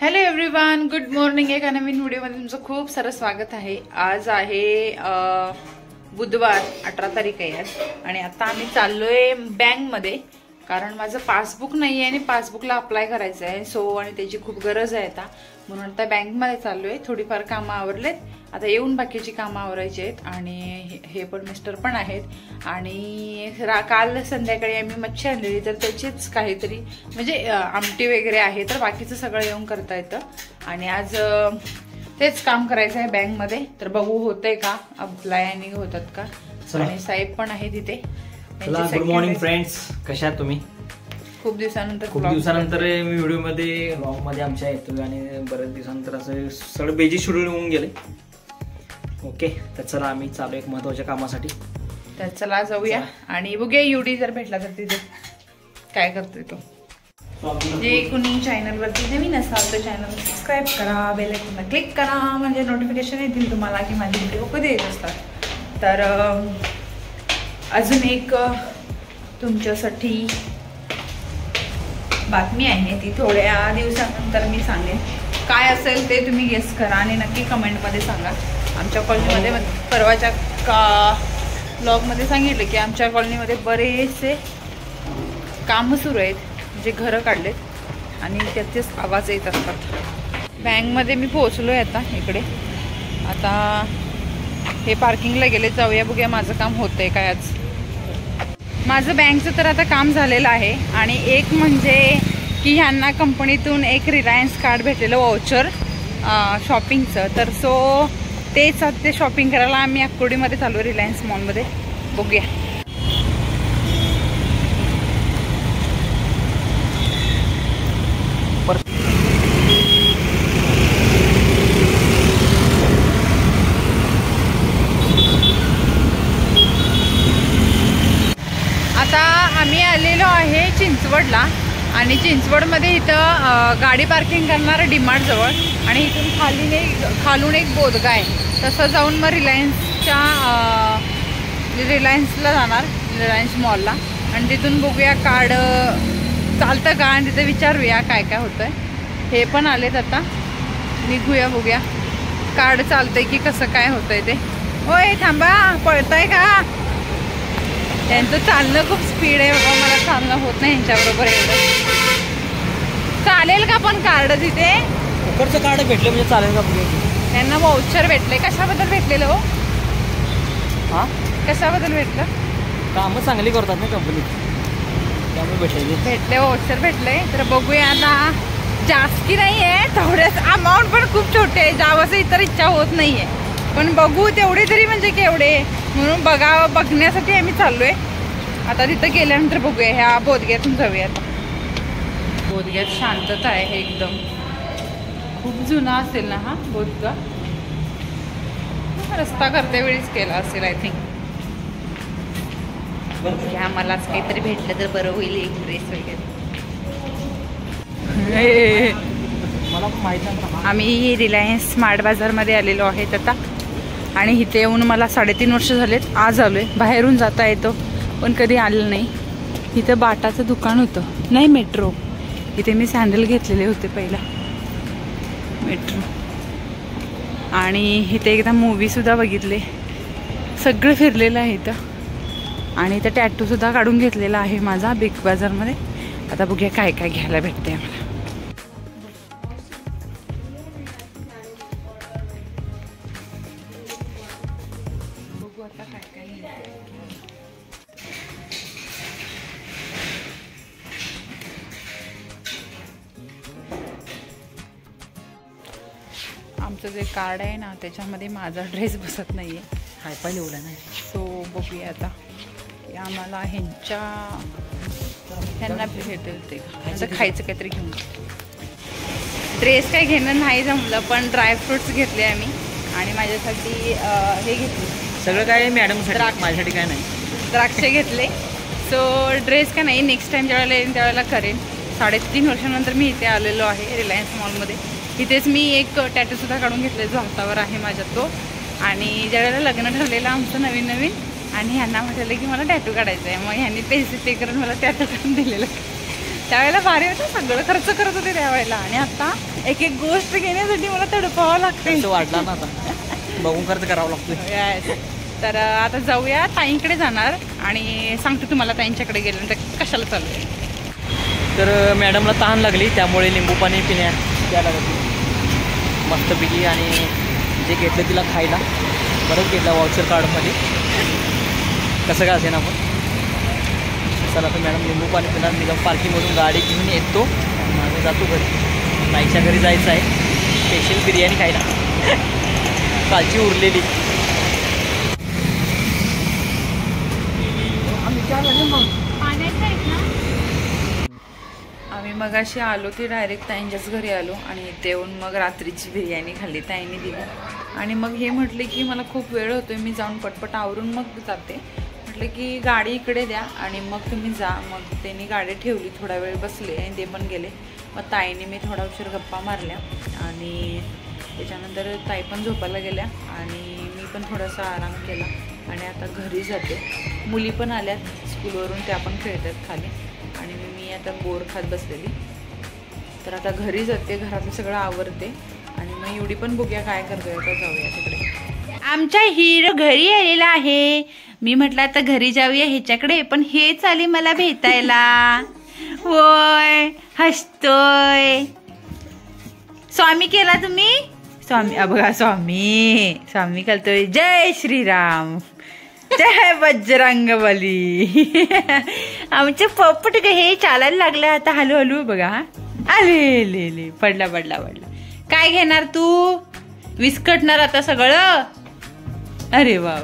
Hello everyone, good morning. एका नवीन व्हिडिओमध्ये तुमचं खूप सारं स्वागत आहे. आज आहे बुधवार, 18 तारीख आहे आज. आणि आता आम्ही चाललोय बँकमध्ये, कारण माझं पासबुक नाही आहे आणि पासबुकला अप्लाय करायचं आहे. आणि त्याची खूप गरज आहे आता, म्हणून आता बँकमध्ये चाललोय. थोडीफार कामं आवरलेत, आता येऊन बाकीची कामं आवरायची आहेत. आणि हे पण मिस्टर पण आहेत. आणि काल संध्याकाळी आम्ही मच्छी आणलेली, तर त्याचीच काहीतरी म्हणजे आमटी वगैरे आहे, तर बाकीचं सगळं येऊन करता येतं. आणि आज तेच काम करायचं आहे बँकमध्ये. तर बघू होतंय का अप्लाय आणि होतात का. आणि साहेब पण आहे तिथे. गुड मॉर्निंग फ्रेंड्स, कशा आहात तुम्ही? खूप दिवसानंतर मी व्हिडिओ मध्ये व्लॉग मध्ये आमच्या येतो. आणि बरेच दिवसानंतर असं सगळं बेजी शेड्यूल होऊन गेले. ओके, तर चला आम्ही चालू एक महत्वाच्या कामासाठी. तर चला जाऊया आणि बघूया युडी जर भेटला तर तिथे काय करतोय तो. जे कुणी चॅनलवरती नवीन असाल तर चॅनल सबस्क्राईब करा, बेल आयकॉनला क्लिक करा, म्हणजे नोटिफिकेशन येतील तुम्हाला की माझे व्हिडिओ कधी येत असतात. तर अजून एक तुमच्यासाठी बातमी आहे, ती थोड्या दिवसानंतर मी सांगेन. काय असेल ते तुम्ही गेस करा आणि नक्की कमेंटमध्ये सांगा. आमच्या कॉलनीमध्ये परवाच्या ब्लॉगमध्ये सांगितलं की आमच्या कॉलनीमध्ये बरेचसे कामं सुरू आहेत, जे घरं काढलेत आणि त्याचेच आवाज येत असतात. बँकमध्ये मी पोहोचलो आहे आता इकडे. आता हे पार्किंगला गेले, जाऊया बघूया माझं काम होतंय काय आज. माझं बँकचं तर आता काम झालेलं आहे. आणि एक म्हणजे की ह्यांना कंपनीतून एक रिलायन्स कार्ड भेटलेलं वाउचर शॉपिंगचं. तर तेच ते शॉपिंग करायला आम्ही अक्कोडीमध्ये चालू आहे, रिलायन्स मॉलमध्ये. बघूया. आता आम्ही आलेलो आहे चिंचवडला. आणि चिंचवडमध्ये इथं गाडी पार्किंग करणार डीमार्ट जवळ. आणि इथून खालून एक बोदगा आहे. तसं जाऊन मग रिलायन्सला जाणार, रिलायन्स मॉलला. आणि तिथून बघूया कार्ड चालतं का, आणि तिथे विचारूया काय काय होतंय. हे पण आलेत आता, निघूया बघूया कार्ड चालतंय की कसं काय होतंय ते. होय थांबा, पळतंय का. त्यांचं चालणं खूप स्पीड आहे बाबा, मला चालणं होत नाही यांच्याबरोबर एवढं. चालेल का पण कार्ड तिथे? उकडचं कार्ड भेटले म्हणजे चालेल का? त्यांना वाउचर भेटले. कशाबद्दल भेटलेलं हो? हां, कशाबद्दल भेटलं? कामं चांगली करतात ना कंपनीत, त्यामुळे भेटले वाउचर भेटले. तर बघूया आता. जास्त की नाही आहे, थोड्याच अमाऊंट पण खूप छोटे आहे, जावंसं इतर इच्छा होत नाही आहे. पण बघू तेवढे तरी म्हणजे केवढे, म्हणून बघण्यासाठी आम्ही चाललोय. आता तिथं गेल्यानंतर बघूया. ह्या बोधग्यातून जाऊया. आता बोधग्यात शांतता आहे एकदम. खूप जुना असेल ना हा बोधगा. रस्ता करते वेळीच केला असेल आय थिंक. घ्या, मलाच काहीतरी भेटलं तर बरं होईल, एक ड्रेस वगैरे. मला माहित नाही. आम्ही रिलायन्स स्मार्ट बाजारमध्ये आलेलो आहेत आता. आणि इथे येऊन मला 3.5 वर्ष झालेत. आज आलोय. बाहेरून जाता येतो पण कधी आलं नाही. इथं बाटाचं दुकान होतं, नाही मेट्रो. इथे मी सँडल घेतलेले होते पहिला, मेट्रो. आणि इथे एकदा मूवीसुद्धा बघितले. सगळं फिरलेलं आहे इथं. आणि इथं टॅटूसुद्धा काढून घेतलेला आहे माझा बिग बाजारमध्ये. आता बघूया काय काय घ्यायला भेटते आम्हाला. आमचं जे कार्ड आहे ना, त्याच्यामध्ये माझा ड्रेस बसत नाहीये, हाय पाय लिवला नाही. बघूया आता की आम्हाला ह्यांना भेटेल ते खायचं काहीतरी घेऊन. ड्रेस काही घेणं नाही जमलं, पण ड्रायफ्रुट्स घेतले आम्ही. आणि माझ्यासाठी हे घेतले सगळं काय मॅडम, माझ्यासाठी काय नाही. द्राक्ष घेतले. ड्रेस का नाही, नेक्स्ट टाइम ज्यावेळेला येईन त्यावेळेला करेन. 3.5 वर्षानंतर मी इथे आलेलो आहे रिलायन्स मॉलमध्ये. इथेच मी एक टॅटूसुद्धा काढून घेतले, जो हातावर आहे माझ्या तो. आणि ज्यावेळेला लग्न ठरलेलं आमचं नवीन आणि ह्यांना म्हटलेलं की मला टॅटू काढायचं आहे. मग ह्यांनी पैसे पे करून मला टॅटू काढून दिलेलं. त्यावेळेला भारी होतं, सगळं खर्च करत होते त्यावेळेला. आणि आता एक एक गोष्ट घेण्यासाठी मला तडपावं लागते. वाढला ना आता, बघून खर्च करावं लागतो. तर आता जाऊया, ताईंकडे जाणार आणि सांगते तुम्हाला ताईंच्याकडे गेल्यानंतर कशाला चालू आहे. तर मॅडमला तहान लागली, त्यामुळे लिंबू पाणी द्यायला लागली मस्तपैकी. आणि जे घेतलं तिला खायला बरंच घेतलं वाउचर कार्डमध्ये, कसं काय असेल ना. आपण चला तर मॅडम लिंबू पाणी पिणार. निगम पार्किंगमधून गाडी घेऊन येतो आणि आम्ही जातो घरी. ताईच्या घरी जायचं आहे स्पेशल बिर्याणी खायला, कालची उरलेली. आम्ही मगाशी आलो ते डायरेक्ट ताईंच्याच घरी आलो आणि इथे येऊन मग रात्रीची बिर्याणी खाल्ली, ताईंनी दिली. आणि मग हे म्हटले की मला खूप वेळ होतोय, मी जाऊन पटपट आवरून मग जाते. म्हटलं की गाडी इकडे द्या आणि मग तुम्ही जा. मग त्यांनी गाडी ठेवली, थोडा वेळ बसले आणि ते पण गेले. मग ताईने मी थोडा उशीर गप्पा मारल्या आणि त्याच्यानंतर ताई पण झोपायला गेल्या आणि मी पण थोडासा आराम केला. आणि आता घरी जाते. मुली पण आल्यात स्कूलवरून, त्या पण खेळतात खाली आणि मी आता बोर खात बसलेली. तर आता घरी जाते, घरातलं सगळं आवरते आणि मग एवढी पण बघूया काय करतोय. आता जाऊया तिकडे. आमचा हिरो घरी आलेला आहे. मी म्हटलं आता घरी जाऊया ह्याच्याकडे, पण हेच आले मला भेटायला. होय, हसतोय. स्वामी केला तुम्ही? स्वामी बघा, स्वामी स्वामी करतोय. जय श्रीराम, जय बजरंगबली. आमचे पोपट हे चालायला लागलं आता हळूहळू. बघा आले, पडला. काय घेणार तू? विस्कटणार आता सगळं. अरे वा,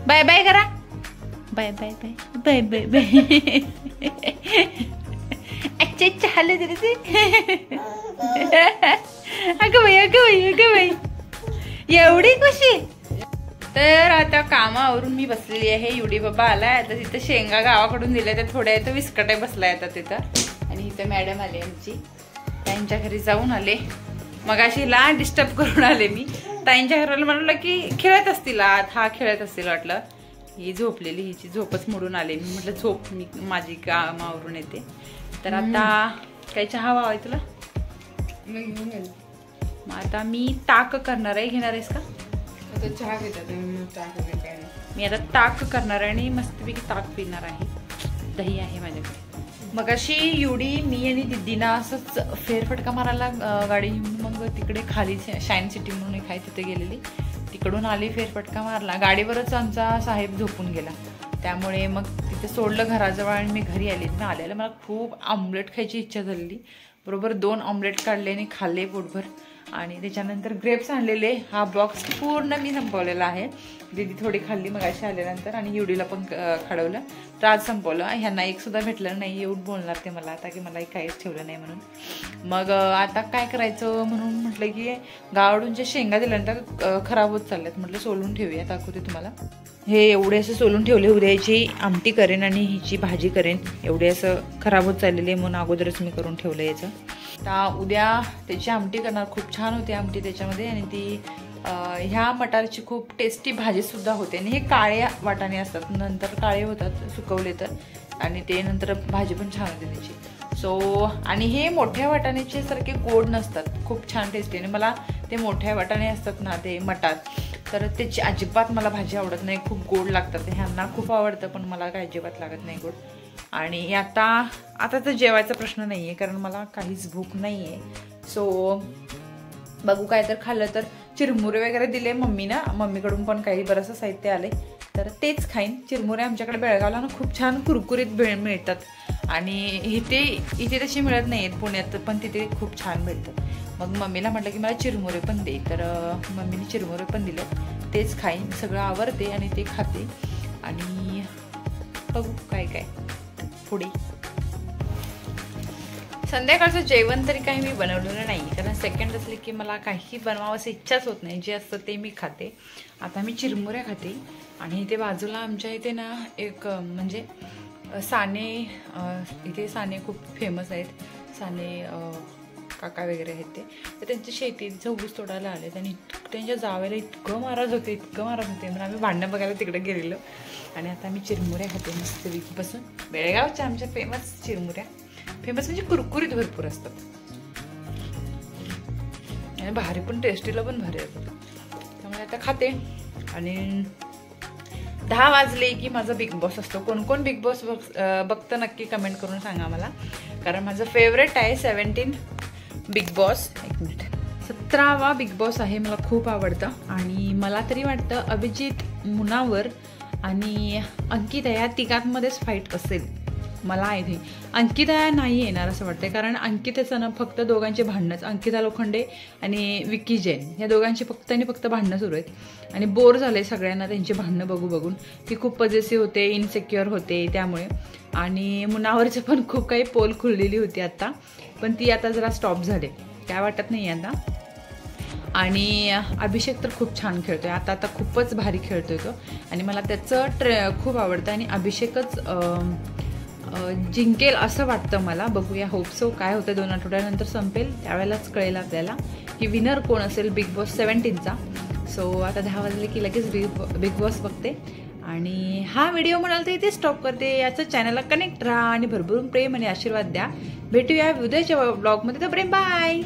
बाय बाय करा. Bye bye bye bye bye bye. अच्छा हल्ले तरी ते. अगं बाई एवढी खुशी. तर आता कामावरून मी बसलेली आहे. युडी बाबा आलाय. आता तिथं शेंगा गावाकडून दिल्या, त्या थोड्या इथं विस्कटाय बसलाय आता तिथं. आणि इथं मॅडम आली आमची, ताईंच्या घरी जाऊन आले. मगाशीला डिस्टर्ब करून आले मी. ताईंच्या घराला म्हटलं की खेळत असतील, हा खेळत असतील वाटलं. ही झोपलेली, हिची झोपच मोडून आले. मी म्हटलं झोप, मी माझी कामावरून येते. तर आता काही चहा हवा आहे तुला? मग आता मी ताक करणार आहे. घेणार आहेस का? चहा घेतात मी आता ताक करणार आहे आणि मस्तपैकी ताक पिणार आहे. दही आहे माझ्याकडे. मग अशी युडी, मी आणि दिदीना असंच फेरफटका मारायला गाडी, मग तिकडे खाली शाईन सिटी म्हणून एक आहे तिथे गेलेली. तिकडून आली, फेरफटका मारला. गाडीवरच आमचा साहेब झोपून गेला, त्यामुळे मग तिथे सोडलं घराजवळ आणि मी घरी आले. मी आल्याला मला खूप आमलेट खायची इच्छा झालेली. बरोबर 2 ऑमलेट काढले आणि खाल्ले पोटभर. आणि त्याच्यानंतर ग्रेप्स आणलेले, हा बॉक्स पूर्ण मी संपवलेला आहे. दीदी थोडी खाल्ली मग अशी आल्यानंतर आणि युडीला पण खडवलं. तर आज संपवलं. ह्यांना एक सुद्धा भेटलं नाही. येऊन बोलणार ते मला आता की मला काहीच ठेवलं नाही म्हणून. मग आता काय करायचं म्हणून म्हटलं की गावाकडून जे शेंगा दिल्यानंतर खराब होत चालल्यात, म्हटलं सोलून ठेवूया. दाखवते तुम्हाला. हे एवढे असं सोलून ठेवले, उद्याची आमटी करेन आणि हिची भाजी करेन. एवढे असं खराब होत चाललेले म्हणून अगोदरच मी करून ठेवलं याचं. आता उद्या त्याची आमटी करणार. खूप छान होते आमटी त्याच्यामध्ये. आणि ती ह्या मटारची खूप टेस्टी भाजी सुद्धा होते. आणि हे काळ्या वाटाणे असतात, नंतर काळे होतात सुकवले तर. आणि ते नंतर भाजी पण छान होते त्याची. सो आणि हे मोठ्या वाटाण्याचे सारखे गोड नसतात, खूप छान टेस्टी. आणि मला ते मोठ्या वाटाणे असतात ना ते मटार, तर त्याची अजिबात मला भाजी आवडत नाही. खूप गोड लागतात. ह्यांना खूप आवडतं पण मला काय अजिबात लागत नाही गोड. आणि आता तर जेवायचा प्रश्न नाही आहे, कारण मला काहीच भूक नाही आहे. सो बघू काय तर खाल्लं तर. चिरमुरे वगैरे दिले मम्मीकडून पण काही बरंचसं साहित्य आले, तर तेच खाईन. चिरमुरे आमच्याकडे बेळगावला ना खूप छान कुरकुरीत मिळतात. आणि इथे तशी मिळत नाही आहेत पुण्यात, पण तिथे खूप छान मिळतात. मग मम्मीला म्हटलं की मला चिरमुरे पण दे, तर मम्मीने चिरमुरे पण दिले. तेच खाईन, सगळं आवरते आणि ते खाते. आणि बघू काय पुढे. संध्याकाळचं जेवण तरी काही मी बनवलेलं नाही, कारण सेकंड असले की मला काही बनवावंसं इच्छाच होत नाही. जे असतं ते मी खाते. आता मी चिरमुऱ्या खाते. आणि इथे बाजूला आमच्या इथे ना एक म्हणजे साने, इथे साने खूप फेमस आहेत. साने काका वगैरे आहेत ते. तर त्यांच्या शेतीत ऊस तोडायला आले आणि त्यांच्या जावेला इतकं महाराज होते म्हणून आम्ही भांडणं बघायला तिकडे गेलेलो. आणि आता मी चिरमुऱ्या खाते मस्तपैकी बसून. बेळगावच्या आमच्या फेमस चिरमुऱ्या. फेमस म्हणजे कुरकुरीत भरपूर असतात आणि भारी पण टेस्टीला पण भारी असतात. त्यामुळे आता खाते. आणि 10 वाजले की माझा बिग बॉस असतो. कोण कोण बिग बॉस बघतं नक्की कमेंट करून सांगा मला, कारण माझं फेवरेट आहे 17 बिग बॉस. 17वा बिग बॉस आहे. मला खूप आवडतं आणि मला तरी वाटतं अभिजित, मुनावर आणि अंकिता या तिघांमध्येच फाईट असेल. मला आय थिंक अंकिता नाही येणार असं वाटतंय, कारण अंकितेचं ना फक्त दोघांचे भांडणंच, अंकिता लोखंडे आणि विक्की जैन या दोघांची फक्त भांडणं सुरू आहेत आणि बोर झाले सगळ्यांना त्यांची भांडणं बघून. ती खूप पॉझिटिव्ह होते, इनसिक्युअर होते त्यामुळे. आणि मुनावरचं पण खूप काही पोल खुललेली होती आता, पण ती आता जरा स्टॉप झाले, काय वाटत नाही आता. आणि अभिषेक तर खूप छान खेळतोय आता खूपच भारी खेळतोय तो आणि मला त्याचं खूप आवडतं आणि अभिषेकच जिंकेल असं वाटतं मला. बघूया, होप सो. काय होतं 2 आठवड्यानंतर संपेल त्यावेळेलाच कळेल आपल्याला की विनर कोण असेल बिग बॉस 17चा. सो आता 10 वाजले की लगेच बिग बॉस बघते. आणि हा व्हिडिओ म्हणाल तर इथे स्टॉप करते. याचं चॅनलला कनेक्ट राहा आणि भरभरून प्रेम आणि आशीर्वाद द्या. भेटूया उद्याच्या ब्लॉगमध्ये. तोपर्यंत बाय.